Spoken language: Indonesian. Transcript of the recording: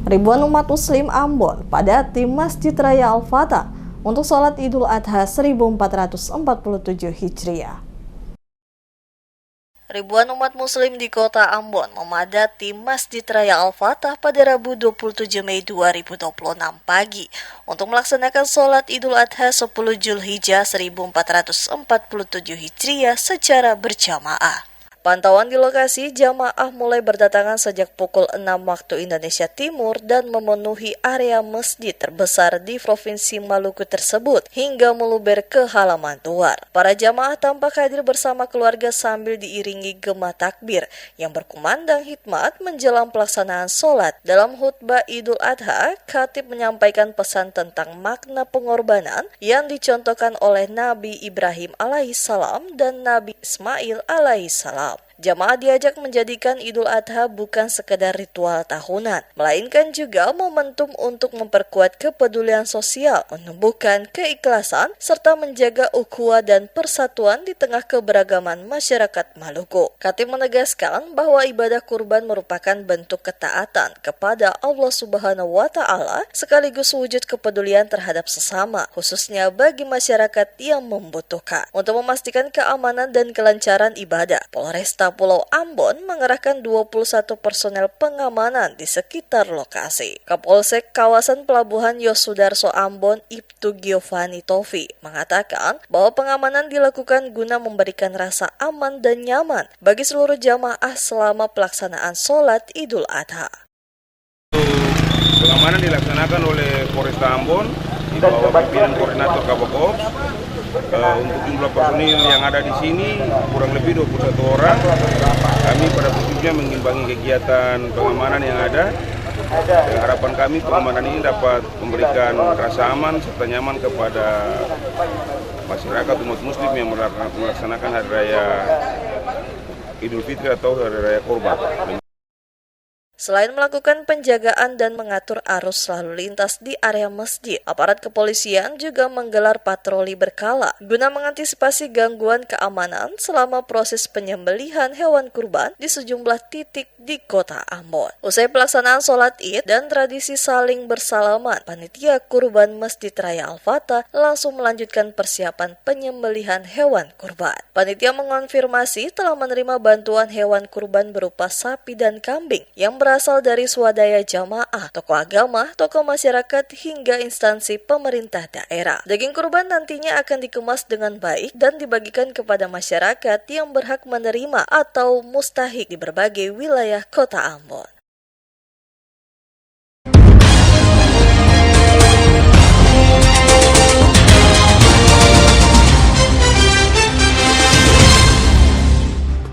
Ribuan umat muslim Ambon pada tim Masjid Raya Al-Fatah untuk sholat Idul Adha 1447 Hijriah. Ribuan umat muslim di kota Ambon memadati Masjid Raya Al-Fatah pada Rabu 27 Mei 2026 pagi untuk melaksanakan sholat Idul Adha 10 Zulhijjah 1447 Hijriah secara berjamaah. Pantauan di lokasi, jamaah mulai berdatangan sejak pukul 6 waktu Indonesia Timur dan memenuhi area masjid terbesar di Provinsi Maluku tersebut hingga meluber ke halaman luar. Para jamaah tampak hadir bersama keluarga sambil diiringi gema takbir yang berkumandang hikmat menjelang pelaksanaan sholat. Dalam khutbah Idul Adha, khatib menyampaikan pesan tentang makna pengorbanan yang dicontohkan oleh Nabi Ibrahim alaihissalam dan Nabi Ismail alaihissalam. Jamaah diajak menjadikan Idul Adha bukan sekedar ritual tahunan, melainkan juga momentum untuk memperkuat kepedulian sosial, menumbuhkan keikhlasan, serta menjaga ukhuwah dan persatuan di tengah keberagaman masyarakat Maluku. Khatib menegaskan bahwa ibadah kurban merupakan bentuk ketaatan kepada Allah Subhanahu wa Ta'ala sekaligus wujud kepedulian terhadap sesama, khususnya bagi masyarakat yang membutuhkan. Untuk memastikan keamanan dan kelancaran ibadah, Polresta Pulau Ambon mengerahkan 21 personel pengamanan di sekitar lokasi. Kapolsek kawasan Pelabuhan Yosudarso Ambon, Ibtu Giovanni Tofi, mengatakan bahwa pengamanan dilakukan guna memberikan rasa aman dan nyaman bagi seluruh jamaah selama pelaksanaan sholat Idul Adha. Pengamanan dilaksanakan oleh Polresta Ambon di bawah pimpinan koordinator Kabak untuk jumlah personil yang ada di sini kurang lebih 21 orang. Kami pada prinsipnya mengimbangi kegiatan pengamanan yang ada. Dan harapan kami pengamanan ini dapat memberikan rasa aman serta nyaman kepada masyarakat umat muslim yang melaksanakan hari raya Idul Fitri atau hari raya Kurban. Selain melakukan penjagaan dan mengatur arus lalu lintas di area masjid, aparat kepolisian juga menggelar patroli berkala guna mengantisipasi gangguan keamanan selama proses penyembelihan hewan kurban di sejumlah titik di kota Ambon. Usai pelaksanaan sholat Id dan tradisi saling bersalaman, panitia kurban Masjid Raya Al-Fatah langsung melanjutkan persiapan penyembelihan hewan kurban. Panitia mengonfirmasi telah menerima bantuan hewan kurban berupa sapi dan kambing yang berasal dari swadaya jamaah, tokoh agama, tokoh masyarakat, hingga instansi pemerintah daerah. Daging kurban nantinya akan dikemas dengan baik dan dibagikan kepada masyarakat yang berhak menerima atau mustahik di berbagai wilayah kota Ambon.